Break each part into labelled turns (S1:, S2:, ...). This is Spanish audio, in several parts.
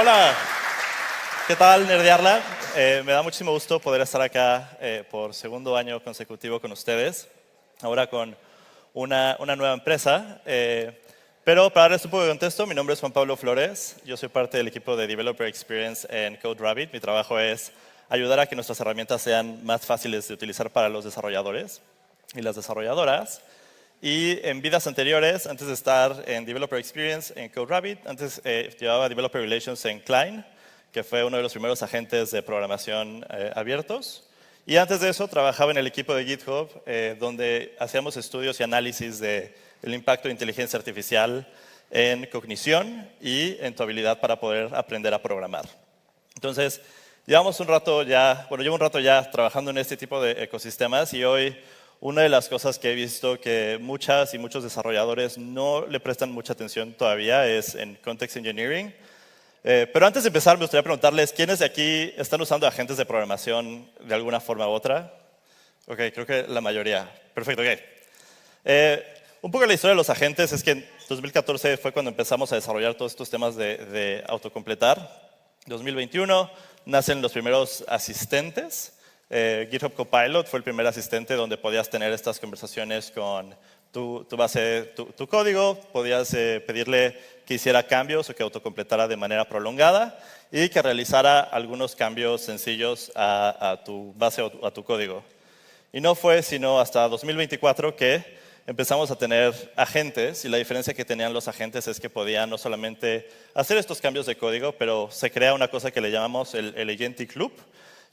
S1: Hola, ¿qué tal, Nerdearla? Me da muchísimo gusto poder estar acá por segundo año consecutivo con ustedes, ahora con una nueva empresa. Pero para darles un poco de contexto, mi nombre es Juan Pablo Flores, yo soy parte del equipo de Developer Experience en CodeRabbit. Mi trabajo es ayudar a que nuestras herramientas sean más fáciles de utilizar para los desarrolladores y las desarrolladoras. Y en vidas anteriores, antes de estar en Developer Experience en CodeRabbit, antes llevaba Developer Relations en Klein, que fue uno de los primeros agentes de programación abiertos. Y antes de eso trabajaba en el equipo de GitHub, donde hacíamos estudios y análisis del impacto de inteligencia artificial en cognición y en tu habilidad para poder aprender a programar. Entonces, llevo un rato ya trabajando en este tipo de ecosistemas y hoy una de las cosas que he visto que muchas y muchos desarrolladores no le prestan mucha atención todavía es en Context Engineering. Pero antes de empezar, me gustaría preguntarles, ¿quiénes de aquí están usando agentes de programación de alguna forma u otra? Ok, creo que la mayoría. Perfecto, ok. Un poco la historia de los agentes es que en 2014 fue cuando empezamos a desarrollar todos estos temas de autocompletar. 2021 nacen los primeros asistentes. GitHub Copilot fue el primer asistente donde podías tener estas conversaciones con tu código, podías pedirle que hiciera cambios o que autocompletara de manera prolongada y que realizara algunos cambios sencillos a tu base o a tu código. Y no fue sino hasta 2024 que empezamos a tener agentes, y la diferencia que tenían los agentes es que podían no solamente hacer estos cambios de código, pero se crea una cosa que le llamamos el Agentic Loop,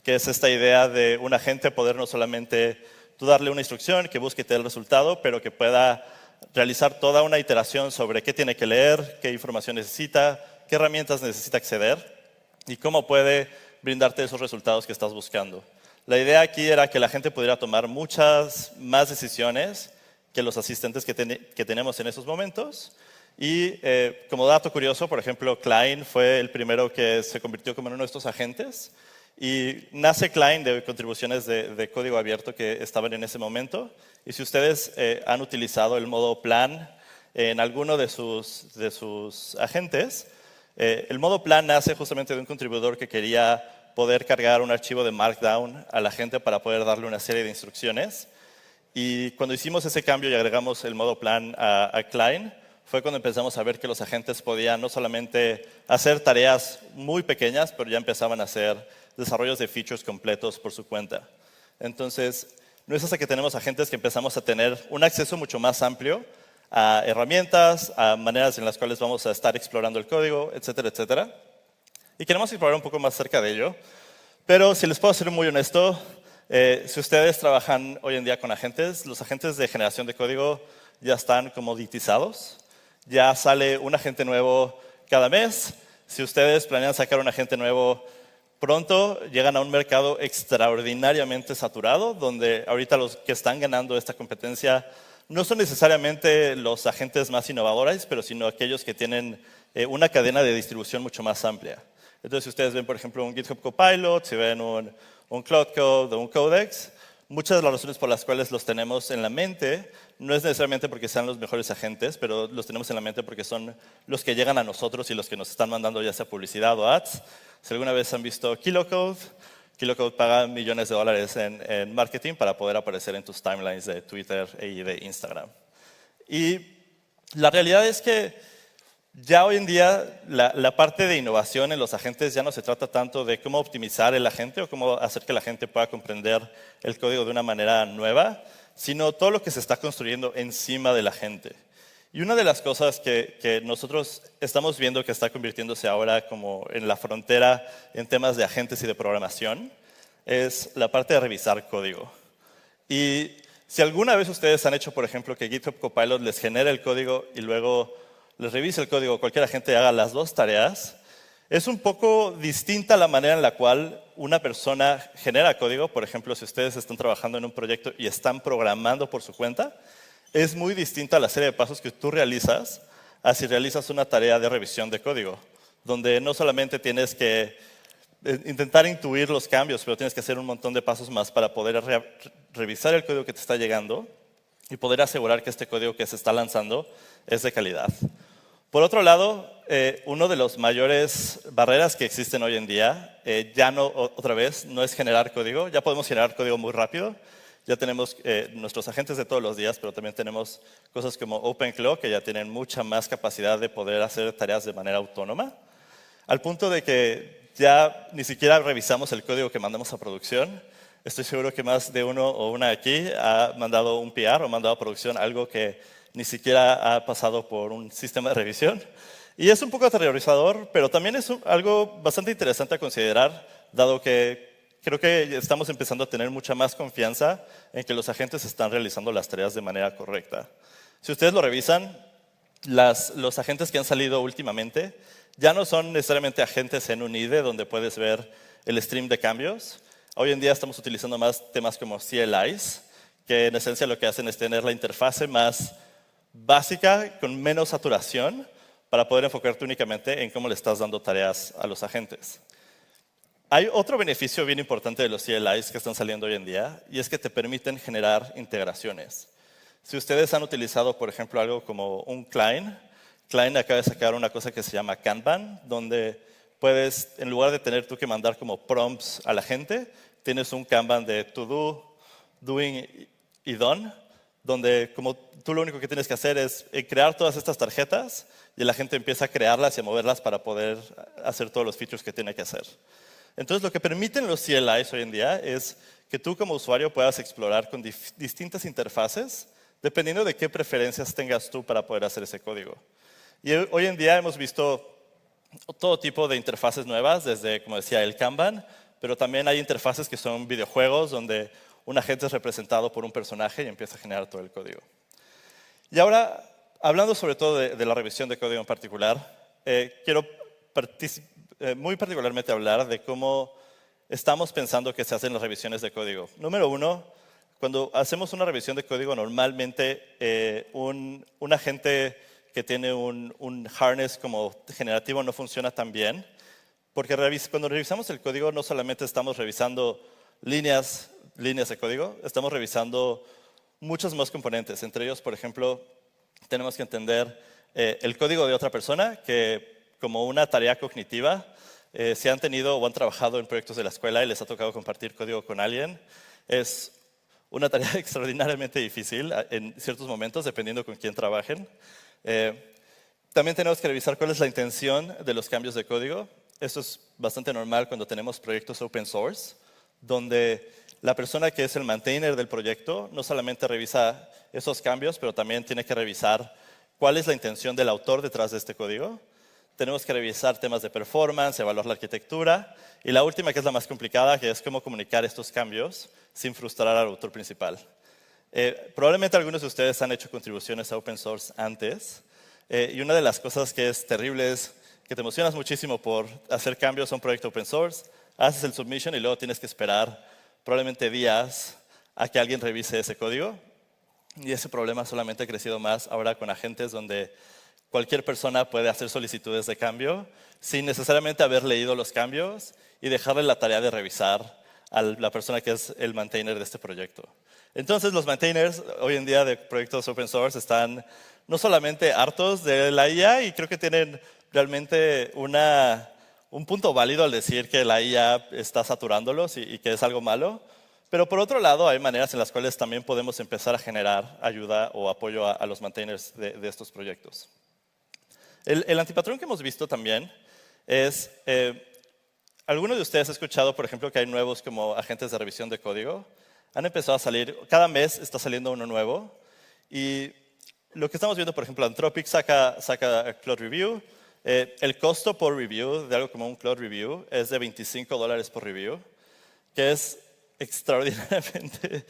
S1: que es esta idea de un agente poder no solamente tú darle una instrucción que busque el resultado, pero que pueda realizar toda una iteración sobre qué tiene que leer, qué información necesita, qué herramientas necesita acceder y cómo puede brindarte esos resultados que estás buscando. La idea aquí era que la gente pudiera tomar muchas más decisiones que los asistentes que tenemos en esos momentos. Y como dato curioso, por ejemplo, Klein fue el primero que se convirtió como uno de estos agentes. Y nace Klein de contribuciones de código abierto que estaban en ese momento. Y si ustedes han utilizado el modo plan en alguno de sus agentes, el modo plan nace justamente de un contribuidor que quería poder cargar un archivo de Markdown a la gente para poder darle una serie de instrucciones. Y cuando hicimos ese cambio y agregamos el modo plan a Klein, fue cuando empezamos a ver que los agentes podían no solamente hacer tareas muy pequeñas, pero ya empezaban a hacer desarrollos de features completos por su cuenta. Entonces, no es hasta que tenemos agentes que empezamos a tener un acceso mucho más amplio a herramientas, a maneras en las cuales vamos a estar explorando el código, etcétera, etcétera. Y queremos explorar un poco más cerca de ello. Pero si les puedo ser muy honesto, si ustedes trabajan hoy en día con agentes, los agentes de generación de código ya están comoditizados. Ya sale un agente nuevo cada mes. Si ustedes planean sacar un agente nuevo pronto, llegan a un mercado extraordinariamente saturado, donde ahorita los que están ganando esta competencia no son necesariamente los agentes más innovadores, pero sino aquellos que tienen una cadena de distribución mucho más amplia. Entonces, si ustedes ven, por ejemplo, un GitHub Copilot, si ven un Cloud Code o un Codex, muchas de las razones por las cuales los tenemos en la mente no es necesariamente porque sean los mejores agentes, pero los tenemos en la mente porque son los que llegan a nosotros y los que nos están mandando ya sea publicidad o ads. Si alguna vez han visto KiloCode, KiloCode paga millones de dólares en marketing para poder aparecer en tus timelines de Twitter y de Instagram. Y la realidad es que ya hoy en día la parte de innovación en los agentes ya no se trata tanto de cómo optimizar el agente o cómo hacer que la gente pueda comprender el código de una manera nueva, sino todo lo que se está construyendo encima de la gente. Y una de las cosas que nosotros estamos viendo que está convirtiéndose ahora como en la frontera en temas de agentes y de programación es la parte de revisar código. Y si alguna vez ustedes han hecho, por ejemplo, que GitHub Copilot les genere el código y luego les revise el código, cualquier agente haga las dos tareas, es un poco distinta la manera en la cual una persona genera código. Por ejemplo, si ustedes están trabajando en un proyecto y están programando por su cuenta, es muy distinta la serie de pasos que tú realizas a si realizas una tarea de revisión de código, donde no solamente tienes que intentar intuir los cambios, pero tienes que hacer un montón de pasos más para poder revisar el código que te está llegando y poder asegurar que este código que se está lanzando es de calidad. Por otro lado, uno de los mayores barreras que existen hoy en día, ya no, otra vez, no es generar código. Ya podemos generar código muy rápido. Ya tenemos nuestros agentes de todos los días, pero también tenemos cosas como OpenClaw, que ya tienen mucha más capacidad de poder hacer tareas de manera autónoma, al punto de que ya ni siquiera revisamos el código que mandamos a producción. Estoy seguro que más de uno o una aquí ha mandado un PR o mandado a producción algo que ni siquiera ha pasado por un sistema de revisión. Y es un poco aterrorizador, pero también es algo bastante interesante a considerar, dado que creo que estamos empezando a tener mucha más confianza en que los agentes están realizando las tareas de manera correcta. Si ustedes lo revisan, los agentes que han salido últimamente ya no son necesariamente agentes en un IDE donde puedes ver el stream de cambios. Hoy en día estamos utilizando más temas como CLIs, que en esencia lo que hacen es tener la interfase más básica, con menos saturación, para poder enfocarte únicamente en cómo le estás dando tareas a los agentes. Hay otro beneficio bien importante de los CLIs que están saliendo hoy en día, y es que te permiten generar integraciones. Si ustedes han utilizado, por ejemplo, algo como un Klein acaba de sacar una cosa que se llama Kanban, donde puedes, en lugar de tener tú que mandar como prompts a la gente, tienes un Kanban de to do, doing y done, donde como tú lo único que tienes que hacer es crear todas estas tarjetas y la gente empieza a crearlas y a moverlas para poder hacer todos los features que tiene que hacer. Entonces, lo que permiten los CLIs hoy en día es que tú como usuario puedas explorar con distintas interfaces, dependiendo de qué preferencias tengas tú para poder hacer ese código. Y hoy en día hemos visto todo tipo de interfaces nuevas, desde, como decía, el Kanban, pero también hay interfaces que son videojuegos, donde un agente es representado por un personaje y empieza a generar todo el código. Y ahora, hablando sobre todo de la revisión de código en particular, quiero muy particularmente hablar de cómo estamos pensando que se hacen las revisiones de código. Número uno, cuando hacemos una revisión de código, normalmente un agente que tiene un harness como generativo no funciona tan bien, porque cuando revisamos el código no solamente estamos revisando líneas de código, estamos revisando muchos más componentes. Entre ellos, por ejemplo, tenemos que entender el código de otra persona, que como una tarea cognitiva, si han tenido o han trabajado en proyectos de la escuela y les ha tocado compartir código con alguien, es una tarea extraordinariamente difícil en ciertos momentos, dependiendo con quién trabajen. También tenemos que revisar cuál es la intención de los cambios de código. Esto es bastante normal cuando tenemos proyectos open source, donde la persona que es el maintainer del proyecto no solamente revisa esos cambios, pero también tiene que revisar cuál es la intención del autor detrás de este código. Tenemos que revisar temas de performance, evaluar la arquitectura, y la última, que es la más complicada, que es cómo comunicar estos cambios sin frustrar al autor principal. Probablemente algunos de ustedes han hecho contribuciones a open source antes, y una de las cosas que es terrible es que te emocionas muchísimo por hacer cambios a un proyecto open source, haces el submission y luego tienes que esperar probablemente días a que alguien revise ese código. Y ese problema solamente ha crecido más ahora con agentes donde cualquier persona puede hacer solicitudes de cambio sin necesariamente haber leído los cambios y dejarle la tarea de revisar a la persona que es el maintainer de este proyecto. Entonces, los maintainers hoy en día de proyectos open source están no solamente hartos de la IA, y creo que tienen realmente un punto válido al decir que la IA está saturándolos y que es algo malo, pero por otro lado hay maneras en las cuales también podemos empezar a generar ayuda o apoyo a los maintainers de estos proyectos. El antipatrón que hemos visto también es, ¿alguno de ustedes ha escuchado, por ejemplo, que hay nuevos como agentes de revisión de código? Han empezado a salir, cada mes está saliendo uno nuevo, y lo que estamos viendo, por ejemplo, Anthropic saca Cloud Review. El costo por review de algo como un Cloud Review es de $25 por review, que es extraordinariamente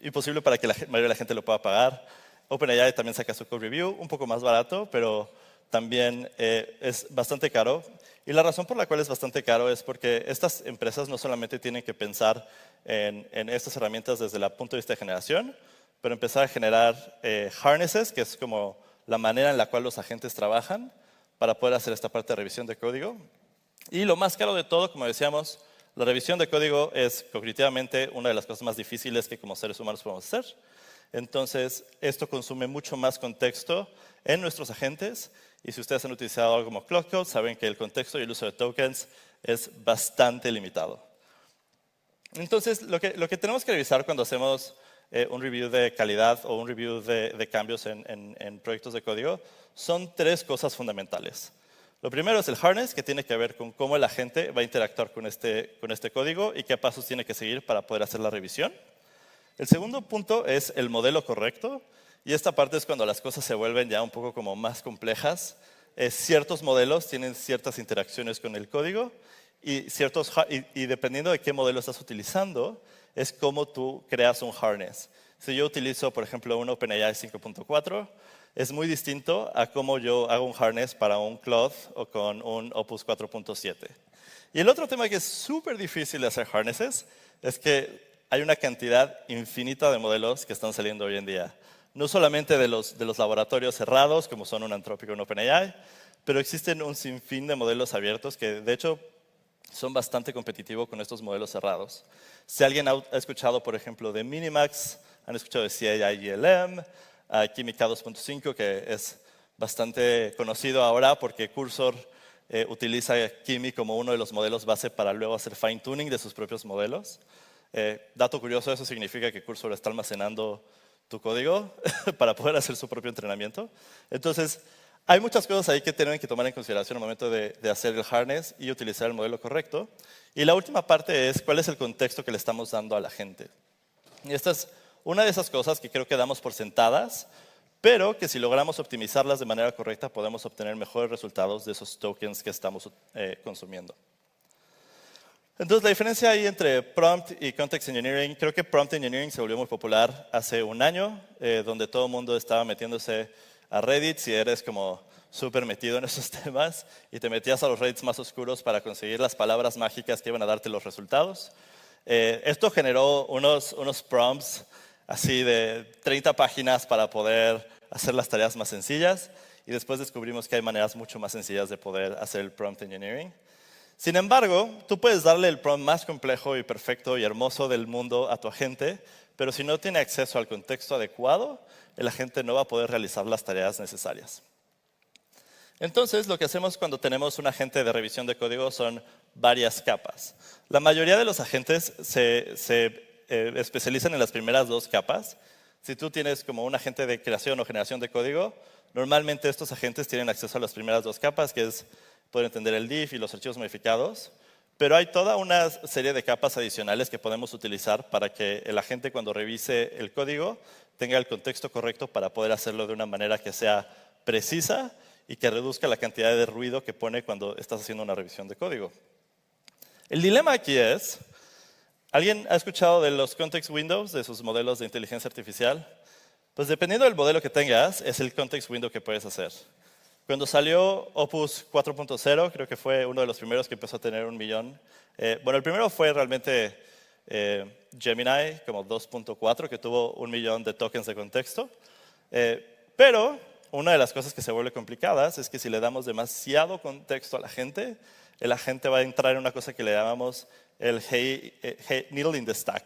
S1: imposible para que la mayoría de la gente lo pueda pagar. OpenAI también saca su Code Review, un poco más barato, pero también es bastante caro. Y la razón por la cual es bastante caro es porque estas empresas no solamente tienen que pensar en estas herramientas desde el punto de vista de generación, pero empezar a generar harnesses, que es como la manera en la cual los agentes trabajan para poder hacer esta parte de revisión de código. Y lo más caro de todo, como decíamos, la revisión de código es cognitivamente una de las cosas más difíciles que como seres humanos podemos hacer. Entonces, esto consume mucho más contexto en nuestros agentes, Y si ustedes han utilizado algo como Cloud Code, saben que el contexto y el uso de tokens es bastante limitado. Entonces, lo que tenemos que revisar cuando hacemos un review de calidad o un review de cambios en proyectos de código son 3 cosas fundamentales. Lo primero es el harness, que tiene que ver con cómo la gente va a interactuar con este código y qué pasos tiene que seguir para poder hacer la revisión. El segundo punto es el modelo correcto, y esta parte es cuando las cosas se vuelven ya un poco como más complejas. Ciertos modelos tienen ciertas interacciones con el código y dependiendo de qué modelo estás utilizando, es cómo tú creas un harness. Si yo utilizo, por ejemplo, un OpenAI 5.4, es muy distinto a cómo yo hago un harness para un Claude o con un Opus 4.7. Y el otro tema que es súper difícil de hacer harnesses es que hay una cantidad infinita de modelos que están saliendo hoy en día. No solamente de los laboratorios cerrados, como son un Anthropic o un OpenAI, pero existen un sinfín de modelos abiertos que, de hecho, son bastante competitivos con estos modelos cerrados. Si alguien ha escuchado, por ejemplo, de Minimax, han escuchado de CAI-GLM, Kimica 2.5, que es bastante conocido ahora porque Cursor utiliza Kimi como uno de los modelos base para luego hacer fine tuning de sus propios modelos. Dato curioso, eso significa que Cursor está almacenando tu código para poder hacer su propio entrenamiento. Entonces, hay muchas cosas ahí que tienen que tomar en consideración al momento de hacer el harness y utilizar el modelo correcto. Y la última parte es cuál es el contexto que le estamos dando a la gente. Y esta es una de esas cosas que creo que damos por sentadas, pero que si logramos optimizarlas de manera correcta podemos obtener mejores resultados de esos tokens que estamos consumiendo. Entonces, la diferencia ahí entre prompt y context engineering, creo que prompt engineering se volvió muy popular hace un año, donde todo el mundo estaba metiéndose a Reddit, si eres como súper metido en esos temas, y te metías a los Reddits más oscuros para conseguir las palabras mágicas que iban a darte los resultados. Esto generó unos prompts así de 30 páginas para poder hacer las tareas más sencillas, y después descubrimos que hay maneras mucho más sencillas de poder hacer el prompt engineering. Sin embargo, tú puedes darle el prompt más complejo y perfecto y hermoso del mundo a tu agente, pero si no tiene acceso al contexto adecuado, el agente no va a poder realizar las tareas necesarias. Entonces, lo que hacemos cuando tenemos un agente de revisión de código son varias capas. La mayoría de los agentes se especializan en las primeras 2 capas. Si tú tienes como un agente de creación o generación de código, normalmente estos agentes tienen acceso a las primeras 2 capas, que es poder entender el diff y los archivos modificados, pero hay toda una serie de capas adicionales que podemos utilizar para que el agente, cuando revise el código, tenga el contexto correcto para poder hacerlo de una manera que sea precisa y que reduzca la cantidad de ruido que pone cuando estás haciendo una revisión de código. El dilema aquí es, ¿alguien ha escuchado de los context windows, de sus modelos de inteligencia artificial? Pues dependiendo del modelo que tengas, es el context window que puedes hacer. Cuando salió Opus 4.0, creo que fue uno de los primeros que empezó a tener 1 millón. Bueno, el primero fue realmente Gemini, como 2.4, que tuvo 1 millón de tokens de contexto. Pero una de las cosas que se vuelve complicadas es que si le damos demasiado contexto a la gente, el agente va a entrar en una cosa que le llamamos el needle in the stack,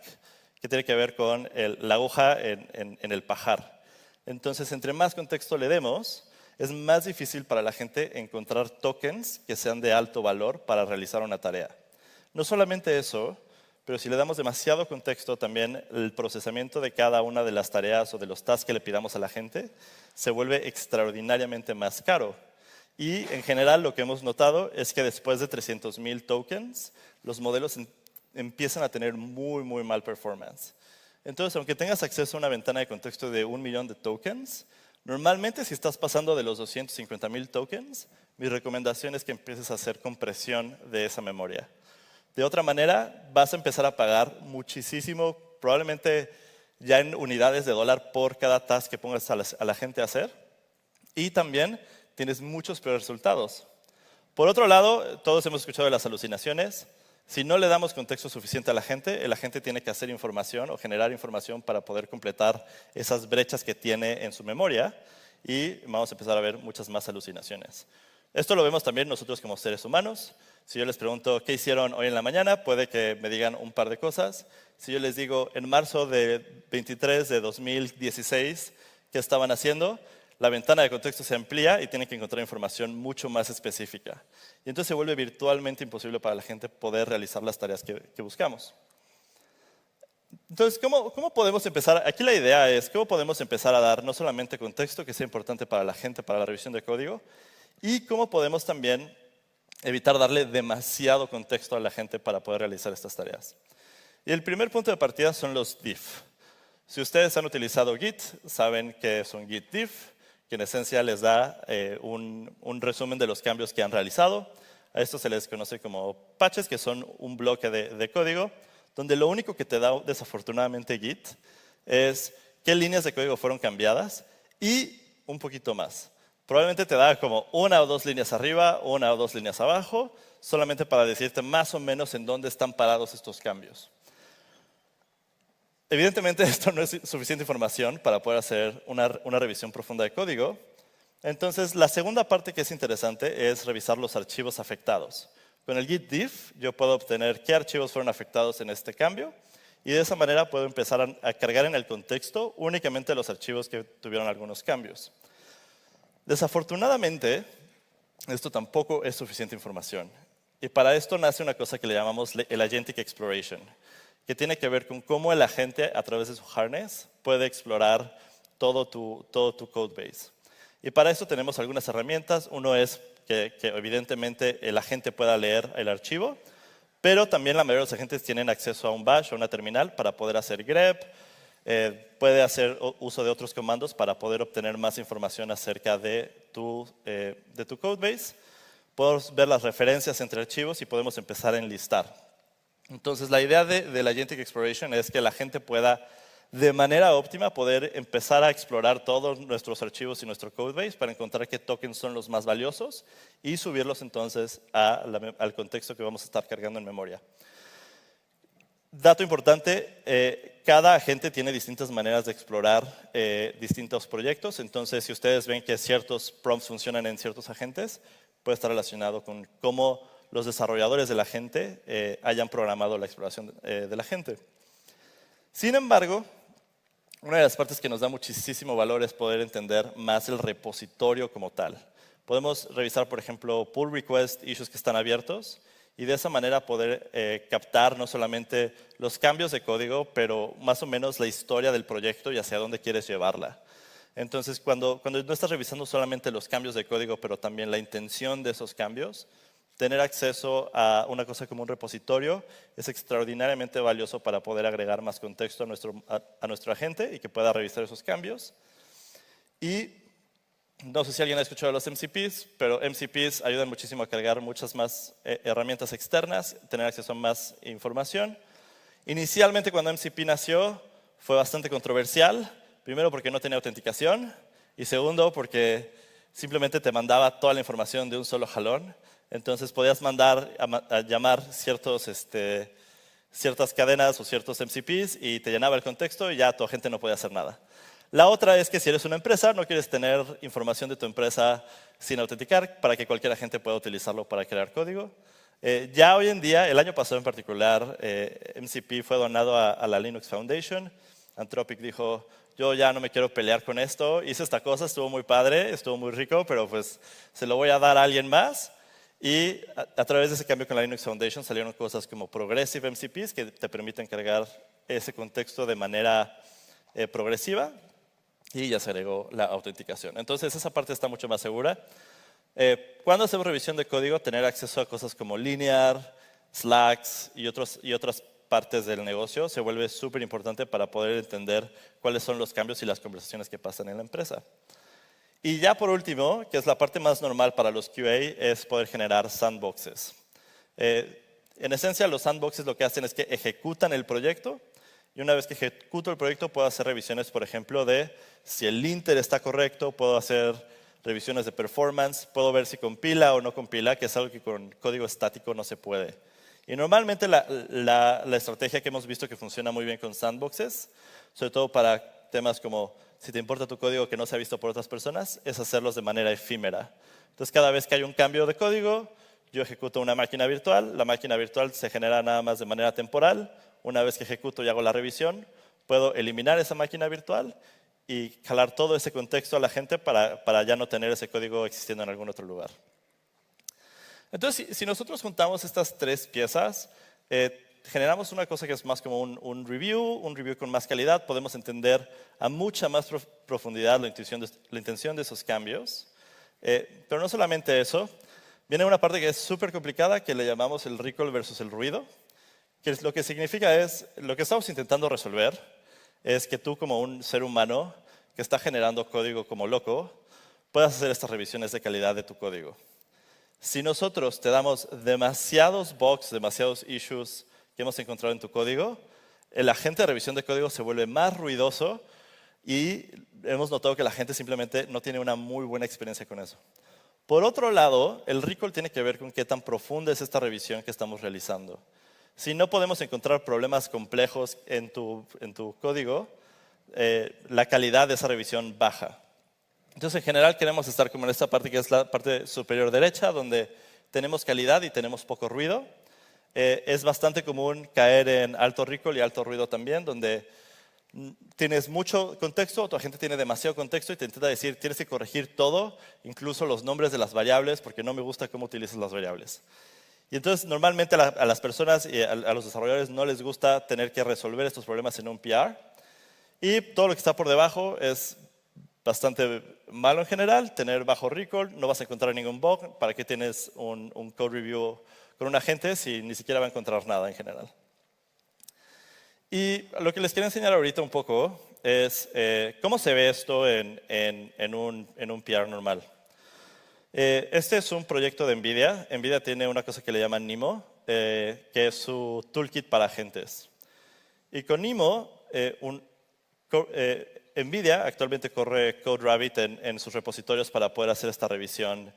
S1: que tiene que ver con la aguja en el pajar. Entonces, entre más contexto le demos, es más difícil para la gente encontrar tokens que sean de alto valor para realizar una tarea. No solamente eso, pero si le damos demasiado contexto, también el procesamiento de cada una de las tareas o de los tasks que le pidamos a la gente se vuelve extraordinariamente más caro. Y en general lo que hemos notado es que después de 300,000 tokens, los modelos empiezan a tener muy, muy mal performance. Entonces, aunque tengas acceso a una ventana de contexto de 1 millón de tokens, normalmente, si estás pasando de los 250,000 tokens, mi recomendación es que empieces a hacer compresión de esa memoria. De otra manera, vas a empezar a pagar muchísimo, probablemente ya en unidades de dólar por cada task que pongas a la gente a hacer. Y también tienes muchos peores resultados. Por otro lado, todos hemos escuchado de las alucinaciones. Si no le damos contexto suficiente a la gente, el agente tiene que hacer información o generar información para poder completar esas brechas que tiene en su memoria y vamos a empezar a ver muchas más alucinaciones. Esto lo vemos también nosotros como seres humanos. Si yo les pregunto qué hicieron hoy en la mañana, puede que me digan un par de cosas. Si yo les digo en marzo de 23 de 2016 qué estaban haciendo, la ventana de contexto se amplía y tienen que encontrar información mucho más específica. Y entonces se vuelve virtualmente imposible para la gente poder realizar las tareas que buscamos. Entonces, ¿cómo podemos empezar? Aquí la idea es cómo podemos empezar a dar no solamente contexto que sea importante para la gente, para la revisión de código, y cómo podemos también evitar darle demasiado contexto a la gente para poder realizar estas tareas. Y el primer punto de partida son los diff. Si ustedes han utilizado Git, saben que es un Git diff, que en esencia les da un resumen de los cambios que han realizado. A esto se les conoce como patches, que son un bloque de código, donde lo único que te da desafortunadamente Git es qué líneas de código fueron cambiadas y un poquito más. Probablemente te da como 1 o 2 líneas arriba, 1 o 2 líneas abajo, solamente para decirte más o menos en dónde están parados estos cambios. Evidentemente esto no es suficiente información para poder hacer una revisión profunda de código. Entonces la segunda parte que es interesante es revisar los archivos afectados. Con el git diff yo puedo obtener qué archivos fueron afectados en este cambio y de esa manera puedo empezar a cargar en el contexto únicamente los archivos que tuvieron algunos cambios. Desafortunadamente, esto tampoco es suficiente información. Y para esto nace una cosa que le llamamos el Agentic Exploration, que tiene que ver con cómo el agente, a través de su harness, puede explorar todo tu codebase. Y para eso tenemos algunas herramientas. Uno es que evidentemente el agente pueda leer el archivo, pero también la mayoría de los agentes tienen acceso a un bash o una terminal para poder hacer grep, puede hacer uso de otros comandos para poder obtener más información acerca de tu codebase. Podemos ver las referencias entre archivos y podemos empezar a enlistar. Entonces, la idea de la Agentic Exploration es que la gente pueda, de manera óptima, poder empezar a explorar todos nuestros archivos y nuestro codebase para encontrar qué tokens son los más valiosos y subirlos entonces al contexto que vamos a estar cargando en memoria. Dato importante, cada agente tiene distintas maneras de explorar distintos proyectos. Entonces, si ustedes ven que ciertos prompts funcionan en ciertos agentes, puede estar relacionado con cómo los desarrolladores del agente hayan programado la exploración del agente. Sin embargo, una de las partes que nos da muchísimo valor es poder entender más el repositorio como tal. Podemos revisar, por ejemplo, pull request issues que están abiertos y de esa manera poder captar no solamente los cambios de código, pero más o menos la historia del proyecto y hacia dónde quieres llevarla. Entonces, cuando no estás revisando solamente los cambios de código, pero también la intención de esos cambios, tener acceso a una cosa como un repositorio es extraordinariamente valioso para poder agregar más contexto a nuestro agente y que pueda revisar esos cambios. Y no sé si alguien ha escuchado de los MCPs, pero MCPs ayudan muchísimo a cargar muchas más herramientas externas, tener acceso a más información. Inicialmente, cuando MCP nació, fue bastante controversial. Primero, porque no tenía autenticación. Y segundo, porque simplemente te mandaba toda la información de un solo jalón. Entonces, podías mandar a llamar ciertas cadenas o ciertos MCPs y te llenaba el contexto y ya tu agente no podía hacer nada. La otra es que si eres una empresa, no quieres tener información de tu empresa sin autenticar para que cualquier agente pueda utilizarlo para crear código. Ya hoy en día, el año pasado en particular, MCP fue donado a la Linux Foundation. Anthropic dijo, yo ya no me quiero pelear con esto, hice esta cosa, estuvo muy padre, estuvo muy rico, pero pues se lo voy a dar a alguien más. Y a través de ese cambio con la Linux Foundation salieron cosas como Progressive MCPs que te permiten cargar ese contexto de manera progresiva y ya se agregó la autenticación. Entonces esa parte está mucho más segura. Cuando hacemos revisión de código, tener acceso a cosas como Linear, Slacks y otras partes del negocio se vuelve súper importante para poder entender cuáles son los cambios y las conversaciones que pasan en la empresa. Y ya por último, que es la parte más normal para los QA, es poder generar sandboxes. En esencia, los sandboxes lo que hacen es que ejecutan el proyecto y una vez que ejecuto el proyecto puedo hacer revisiones, por ejemplo, de si el linter está correcto, puedo hacer revisiones de performance, puedo ver si compila o no compila, que es algo que con código estático no se puede. Y normalmente la estrategia que hemos visto que funciona muy bien con sandboxes, sobre todo para temas como si te importa tu código que no se ha visto por otras personas, es hacerlos de manera efímera. Entonces, cada vez que hay un cambio de código, yo ejecuto una máquina virtual. La máquina virtual se genera nada más de manera temporal. Una vez que ejecuto y hago la revisión, puedo eliminar esa máquina virtual y jalar todo ese contexto a la gente para ya no tener ese código existiendo en algún otro lugar. Entonces, si nosotros juntamos estas tres piezas, generamos una cosa que es más como un review con más calidad. Podemos entender a mucha más profundidad la intención de esos cambios. Pero no solamente eso, viene una parte que es súper complicada que le llamamos el recall versus el ruido, que es lo que significa es, lo que estamos intentando resolver es que tú como un ser humano que está generando código como loco, puedas hacer estas revisiones de calidad de tu código. Si nosotros te damos demasiados bugs, demasiados issues que hemos encontrado en tu código, el agente de revisión de código se vuelve más ruidoso y hemos notado que la gente simplemente no tiene una muy buena experiencia con eso. Por otro lado, el recall tiene que ver con qué tan profunda es esta revisión que estamos realizando. Si no podemos encontrar problemas complejos en tu código, la calidad de esa revisión baja. Entonces, en general, queremos estar como en esta parte que es la parte superior derecha, donde tenemos calidad y tenemos poco ruido. Es bastante común caer en alto recall y alto ruido también, donde tienes mucho contexto, tu agente tiene demasiado contexto y te intenta decir, tienes que corregir todo, incluso los nombres de las variables, porque no me gusta cómo utilizas las variables. Y entonces, normalmente a las personas y a los desarrolladores no les gusta tener que resolver estos problemas en un PR. Y todo lo que está por debajo es bastante malo en general, tener bajo recall, no vas a encontrar ningún bug. ¿Para qué tienes un code review con un agente si ni siquiera va a encontrar nada en general? Y lo que les quiero enseñar ahorita un poco es cómo se ve esto en un PR normal. Este es un proyecto de NVIDIA. NVIDIA tiene una cosa que le llaman NeMo, que es su toolkit para agentes. Y con NeMo, NVIDIA actualmente corre CodeRabbit en sus repositorios para poder hacer esta revisión.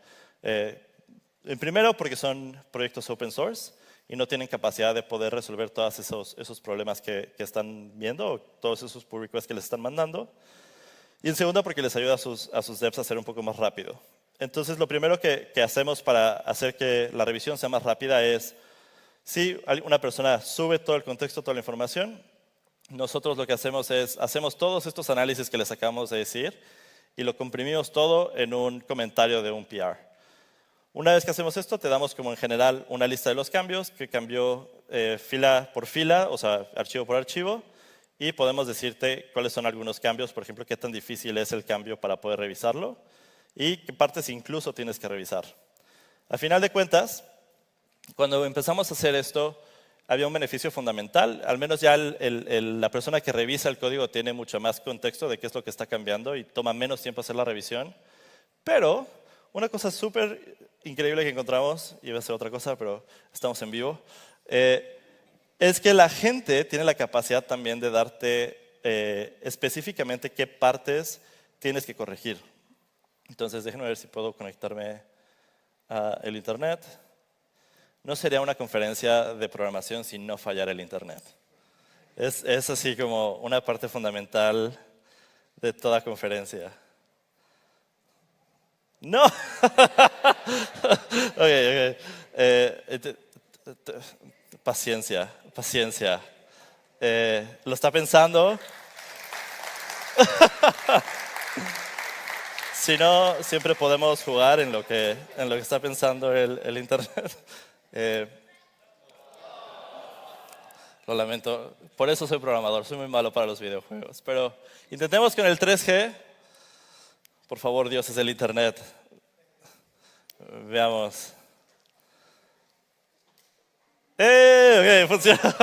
S1: Primero, porque son proyectos open source y no tienen capacidad de poder resolver todos esos problemas que están viendo, o todos esos pull requests que les están mandando. Y en segundo, porque les ayuda a sus devs a hacer un poco más rápido. Entonces, lo primero que hacemos para hacer que la revisión sea más rápida es, si una persona sube todo el contexto, toda la información, nosotros lo que hacemos es, hacemos todos estos análisis que les acabamos de decir y lo comprimimos todo en un comentario de un PR. Una vez que hacemos esto, te damos como en general una lista de los cambios que cambió fila por fila, o sea, archivo por archivo, y podemos decirte cuáles son algunos cambios, por ejemplo, qué tan difícil es el cambio para poder revisarlo y qué partes incluso tienes que revisar. A final de cuentas, cuando empezamos a hacer esto, había un beneficio fundamental. Al menos ya la persona que revisa el código tiene mucho más contexto de qué es lo que está cambiando y toma menos tiempo hacer la revisión. Pero una cosa súper increíble que encontramos, iba a ser otra cosa, pero estamos en vivo, es que la gente tiene la capacidad también de darte específicamente qué partes tienes que corregir. Entonces, déjenme ver si puedo conectarme al internet. No sería una conferencia de programación si no fallara el internet. Es así como una parte fundamental de toda conferencia. ¡No! Ok. Paciencia. ¿Lo está pensando? Si no, siempre podemos jugar en lo que está pensando el internet. Lo lamento, por eso soy programador, soy muy malo para los videojuegos. Pero intentemos con el 3G. Por favor, Dios es el internet. Veamos. Ok, funciona.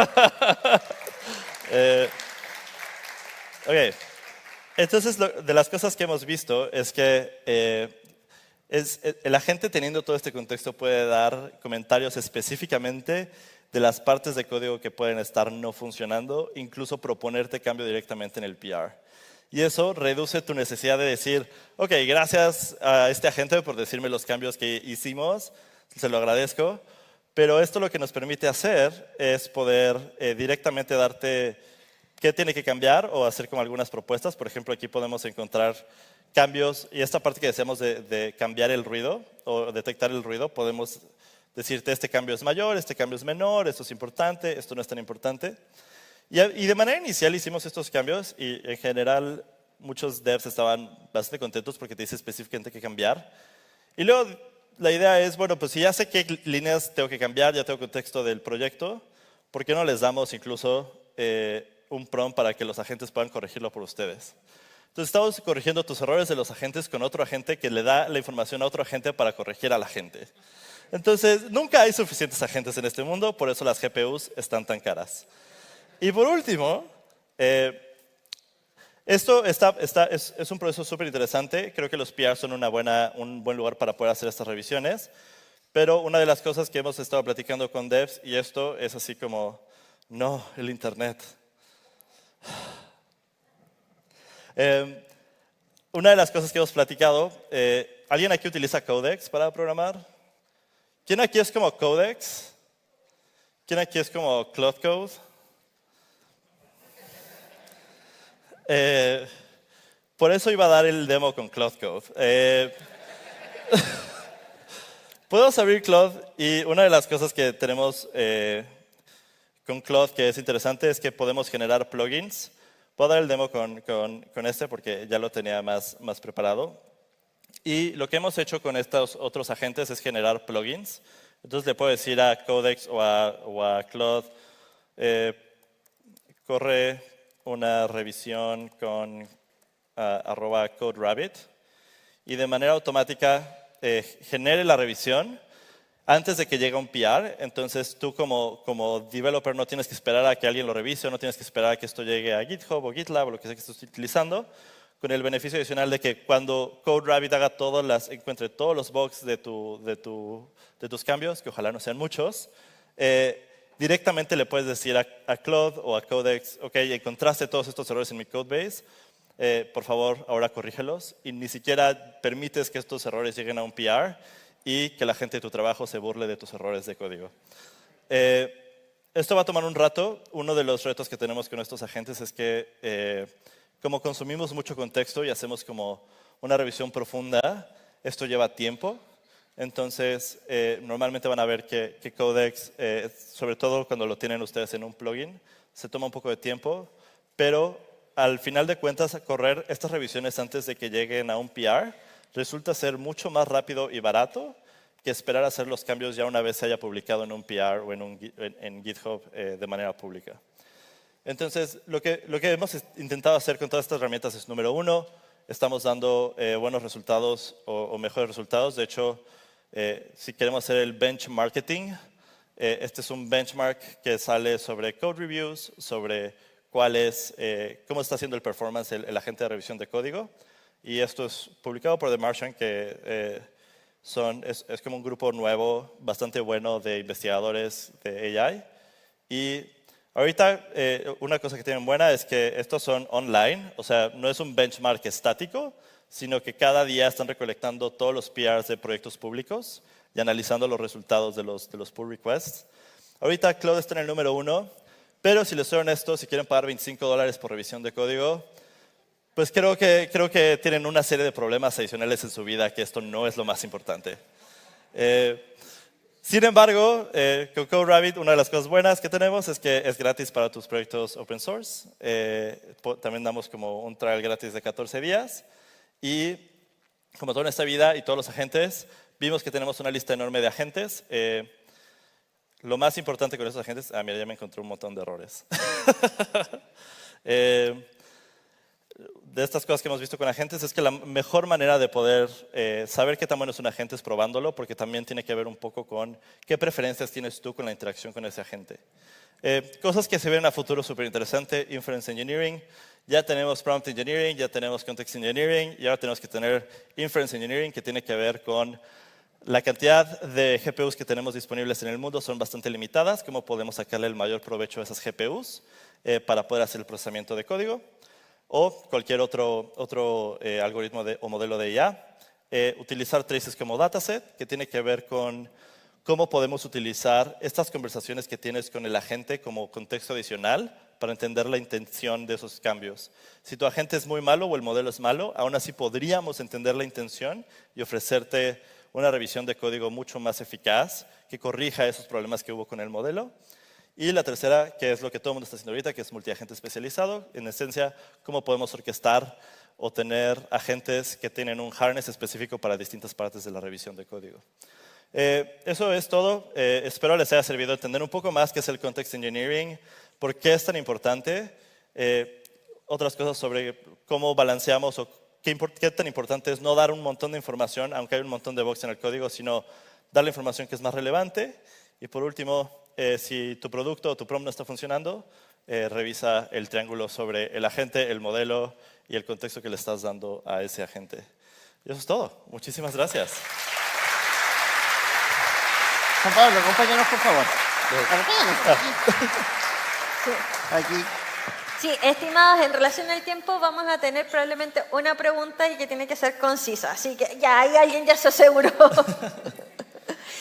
S1: Ok. Entonces, de las cosas que hemos visto es que el agente, teniendo todo este contexto, puede dar comentarios específicamente de las partes de código que pueden estar no funcionando, incluso proponerte cambio directamente en el PR. Y eso reduce tu necesidad de decir, ok, gracias a este agente por decirme los cambios que hicimos, se lo agradezco, pero esto lo que nos permite hacer es poder directamente darte qué tiene que cambiar o hacer como algunas propuestas. Por ejemplo, aquí podemos encontrar cambios, y esta parte que decíamos de cambiar el ruido o detectar el ruido, podemos decirte este cambio es mayor, este cambio es menor, esto es importante, esto no es tan importante. Y de manera inicial hicimos estos cambios y en general muchos devs estaban bastante contentos porque te dice específicamente qué cambiar. Y luego la idea es, bueno, pues si ya sé qué líneas tengo que cambiar, ya tengo contexto del proyecto, ¿por qué no les damos incluso un prompt para que los agentes puedan corregirlo por ustedes? Entonces estamos corrigiendo tus errores de los agentes con otro agente que le da la información a otro agente para corregir a la gente. Entonces, nunca hay suficientes agentes en este mundo, por eso las GPUs están tan caras. Y por último, esto es un proceso súper interesante. Creo que los PR son un buen lugar para poder hacer estas revisiones. Pero una de las cosas que hemos estado platicando con devs, y esto es así como, no, el Internet. Una de las cosas que hemos platicado, ¿alguien aquí utiliza Codex para programar? ¿Quién aquí es como Codex? ¿Quién aquí es como Cloud Code? Por eso iba a dar el demo con Cloud Code. Podemos abrir Cloud y una de las cosas que tenemos con Cloud que es interesante es que podemos generar plugins. Puedo dar el demo con este porque ya lo tenía más preparado. Y lo que hemos hecho con estos otros agentes es generar plugins. Entonces le puedo decir a Codex o a Cloud, corre una revisión con @CodeRabbit y de manera automática genere la revisión antes de que llegue un PR. Entonces tú como developer no tienes que esperar a que alguien lo revise, o no tienes que esperar a que esto llegue a GitHub o GitLab o lo que sea que estés utilizando, con el beneficio adicional de que cuando CodeRabbit encuentre todos los bugs de tus cambios, que ojalá no sean muchos, directamente le puedes decir a Cloud o a Codex, ok, encontraste todos estos errores en mi codebase, por favor, ahora corrígelos, y ni siquiera permites que estos errores lleguen a un PR y que la gente de tu trabajo se burle de tus errores de código. Esto va a tomar un rato. Uno de los retos que tenemos con estos agentes es que como consumimos mucho contexto y hacemos como una revisión profunda, esto lleva tiempo. Entonces, normalmente van a ver que Codex, sobre todo cuando lo tienen ustedes en un plugin, se toma un poco de tiempo, pero al final de cuentas, correr estas revisiones antes de que lleguen a un PR resulta ser mucho más rápido y barato que esperar a hacer los cambios ya una vez se haya publicado en un PR o en GitHub de manera pública. Entonces, lo que hemos intentado hacer con todas estas herramientas es, número uno, estamos dando buenos resultados o mejores resultados. De hecho, si queremos hacer el benchmarking, este es un benchmark que sale sobre code reviews, sobre cómo está haciendo el performance el agente de revisión de código. Y esto es publicado por The Martian, que es como un grupo nuevo, bastante bueno de investigadores de AI. Y ahorita, una cosa que tienen buena es que estos son online, o sea, no es un benchmark estático, sino que cada día están recolectando todos los PRs de proyectos públicos y analizando los resultados de los pull requests. Ahorita Cloud está en el número 1, pero si les soy honesto, si quieren pagar $25 por revisión de código, pues creo que tienen una serie de problemas adicionales en su vida, que esto no es lo más importante. Sin embargo, con CodeRabbit, una de las cosas buenas que tenemos es que es gratis para tus proyectos open source. También damos como un trial gratis de 14 días. Y como todo en esta vida y todos los agentes, vimos que tenemos una lista enorme de agentes. Lo más importante con esos agentes, mira, ya me encontré un montón de errores. De estas cosas que hemos visto con agentes es que la mejor manera de poder saber qué tan bueno es un agente es probándolo, porque también tiene que ver un poco con qué preferencias tienes tú con la interacción con ese agente. Cosas que se ven a futuro súper interesante, Inference Engineering. Ya tenemos Prompt Engineering, ya tenemos Context Engineering y ahora tenemos que tener Inference Engineering, que tiene que ver con la cantidad de GPUs que tenemos disponibles en el mundo son bastante limitadas. ¿Cómo podemos sacarle el mayor provecho a esas GPUs para poder hacer el procesamiento de código? O cualquier otro algoritmo o modelo de IA. Utilizar traces como dataset, que tiene que ver con cómo podemos utilizar estas conversaciones que tienes con el agente como contexto adicional para entender la intención de esos cambios. Si tu agente es muy malo o el modelo es malo, aún así podríamos entender la intención y ofrecerte una revisión de código mucho más eficaz que corrija esos problemas que hubo con el modelo. Y la tercera, que es lo que todo el mundo está haciendo ahorita, que es multiagente especializado. En esencia, cómo podemos orquestar o tener agentes que tienen un harness específico para distintas partes de la revisión de código. Eso es todo. Espero les haya servido entender un poco más qué es el Context Engineering, por qué es tan importante, otras cosas sobre cómo balanceamos o qué tan importante es no dar un montón de información, aunque hay un montón de bugs en el código, sino dar la información que es más relevante. Y por último, si tu producto o tu prompt no está funcionando, revisa el triángulo sobre el agente, el modelo y el contexto que le estás dando a ese agente. Y eso es todo. Muchísimas gracias.
S2: Juan Pablo, acompáñanos, por favor. Acompáñanos.
S3: Sí.
S2: Aquí.
S3: Sí, estimados, en relación al tiempo vamos a tener probablemente una pregunta y que tiene que ser concisa. Así que ya ahí alguien ya se aseguró.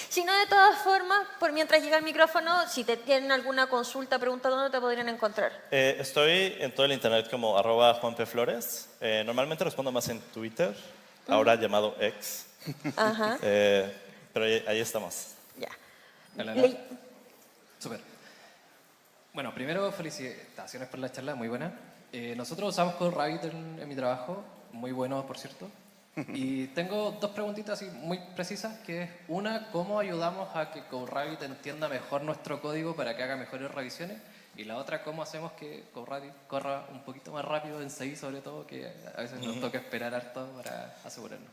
S3: Si no, de todas formas, por mientras llega el micrófono, si te tienen alguna consulta, pregunta, ¿dónde te podrían encontrar?
S1: Estoy en todo el internet como @JuanPFlores. Normalmente respondo más en Twitter, ahora llamado X.
S3: Ajá.
S1: Pero ahí estamos.
S3: Ya.
S4: Súper. Bueno, primero felicitaciones por la charla, muy buena. Nosotros usamos CodeRabbit en mi trabajo, muy bueno por cierto. Y tengo dos preguntitas así muy precisas, que es una, ¿cómo ayudamos a que CodeRabbit entienda mejor nuestro código para que haga mejores revisiones? Y la otra, ¿cómo hacemos que CodeRabbit corra un poquito más rápido en CI, sobre todo, que a veces nos toca esperar harto para asegurarnos?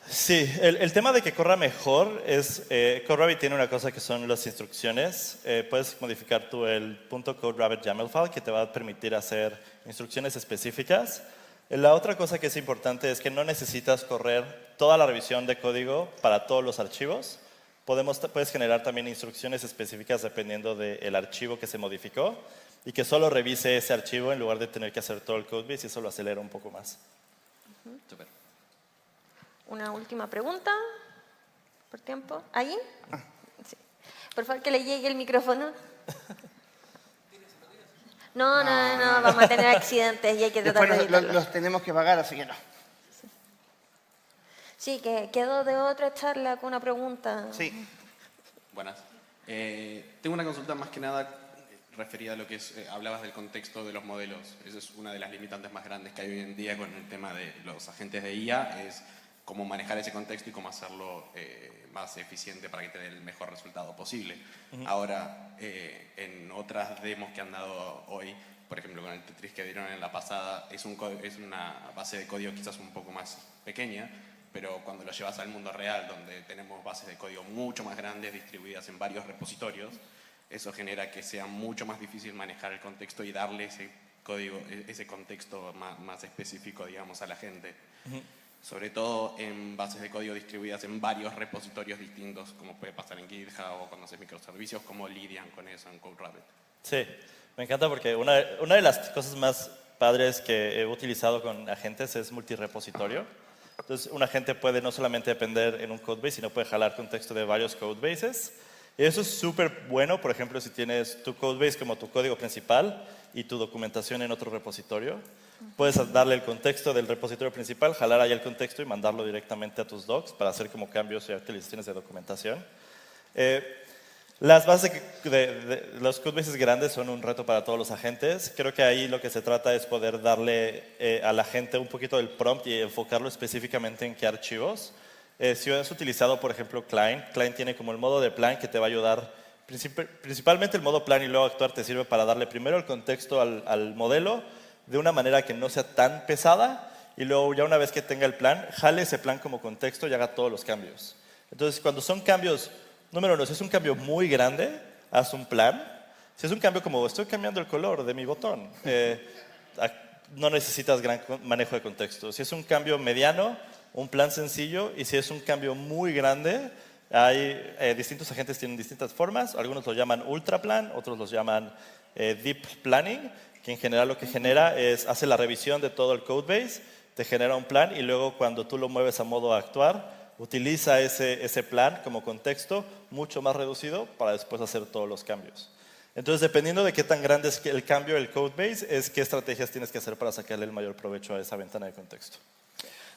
S1: Sí, el tema de que corra mejor es, CodeRabbit tiene una cosa que son las instrucciones. Puedes modificar tú el .CodeRabbit YAML file que te va a permitir hacer instrucciones específicas. La otra cosa que es importante es que no necesitas correr toda la revisión de código para todos los archivos. Puedes generar también instrucciones específicas dependiendo del archivo que se modificó y que solo revise ese archivo en lugar de tener que hacer todo el codebase y eso lo acelera un poco más.
S4: Súper.
S3: Una última pregunta, por tiempo. ¿Ahí? Sí. Por favor, que le llegue el micrófono. No, vamos a tener accidentes y hay que tratar de
S2: Después
S3: evitarlo.
S2: los tenemos que pagar, así que no.
S3: Sí, que quedó de otra charla con una pregunta.
S2: Sí.
S5: Buenas. Tengo una consulta más que nada referida a lo que es, hablabas del contexto de los modelos. Esa es una de las limitantes más grandes que hay hoy en día con el tema de los agentes de IA, es cómo manejar ese contexto y cómo hacerlo más eficiente para que te dé el mejor resultado posible. Ahora, en otras demos que han dado hoy, por ejemplo con el Tetris que dieron en la pasada, es una base de código quizás un poco más pequeña, pero cuando lo llevas al mundo real, donde tenemos bases de código mucho más grandes distribuidas en varios repositorios, eso genera que sea mucho más difícil manejar el contexto y darle ese código, ese contexto más específico, digamos, a la gente. Sobre todo en bases de código distribuidas en varios repositorios distintos, como puede pasar en GitHub o cuando haces microservicios, ¿cómo lidian con eso en CodeRabbit?
S1: Sí, me encanta porque una de las cosas más padres que he utilizado con agentes es multirepositorio. Entonces, un agente puede no solamente depender en un codebase, sino puede jalar contexto de varios codebases. Y eso es súper bueno, por ejemplo, si tienes tu codebase como tu código principal y tu documentación en otro repositorio. Puedes darle el contexto del repositorio principal, jalar ahí el contexto y mandarlo directamente a tus docs para hacer como cambios y actualizaciones de documentación. Las bases los codebases grandes son un reto para todos los agentes. Creo que ahí lo que se trata es poder darle a la gente un poquito del prompt y enfocarlo específicamente en qué archivos. Si has utilizado, por ejemplo, Client tiene como el modo de plan que te va a ayudar. Principalmente el modo plan y luego actuar te sirve para darle primero el contexto al modelo de una manera que no sea tan pesada y luego ya una vez que tenga el plan, jale ese plan como contexto y haga todos los cambios. Entonces, cuando son cambios, número uno, si es un cambio muy grande, haz un plan. Si es un cambio como estoy cambiando el color de mi botón, no necesitas gran manejo de contexto. Si es un cambio mediano, un plan sencillo, y si es un cambio muy grande, hay distintos agentes tienen distintas formas. Algunos lo llaman ultra plan, otros los llaman deep planning, que en general lo que genera es, hace la revisión de todo el codebase, te genera un plan y luego cuando tú lo mueves a modo actuar, utiliza ese plan como contexto mucho más reducido para después hacer todos los cambios. Entonces, dependiendo de qué tan grande es el cambio del codebase, es qué estrategias tienes que hacer para sacarle el mayor provecho a esa ventana de contexto.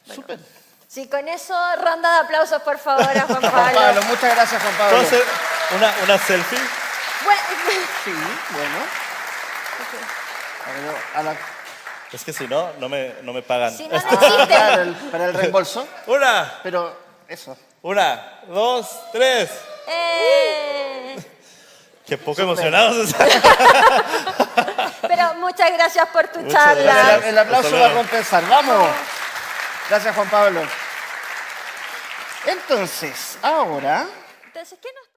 S3: Bueno,
S2: Súper.
S3: sí, con eso, ronda de aplausos, por favor, a Juan
S2: Juan
S3: Pablo.
S2: Pablo, muchas gracias, Juan Pablo.
S1: ¿Puedo hacer una selfie?
S3: Bueno,
S2: Sí, bueno.
S3: ok.
S2: A la-
S1: Es que si no, no me pagan.
S3: Si no, no existe.
S2: Para el reembolso.
S1: Una,
S2: Pero eso.
S1: 1, 2, 3. Qué poco emocionados están.
S3: Pero muchas gracias por tu
S1: Muchas
S3: charla.
S1: gracias.
S2: El aplauso
S1: Hasta
S2: va a
S1: luego.
S2: compensar. ¡Vamos! Gracias, Juan Pablo. Entonces, ahora...
S3: Entonces, ¿qué nos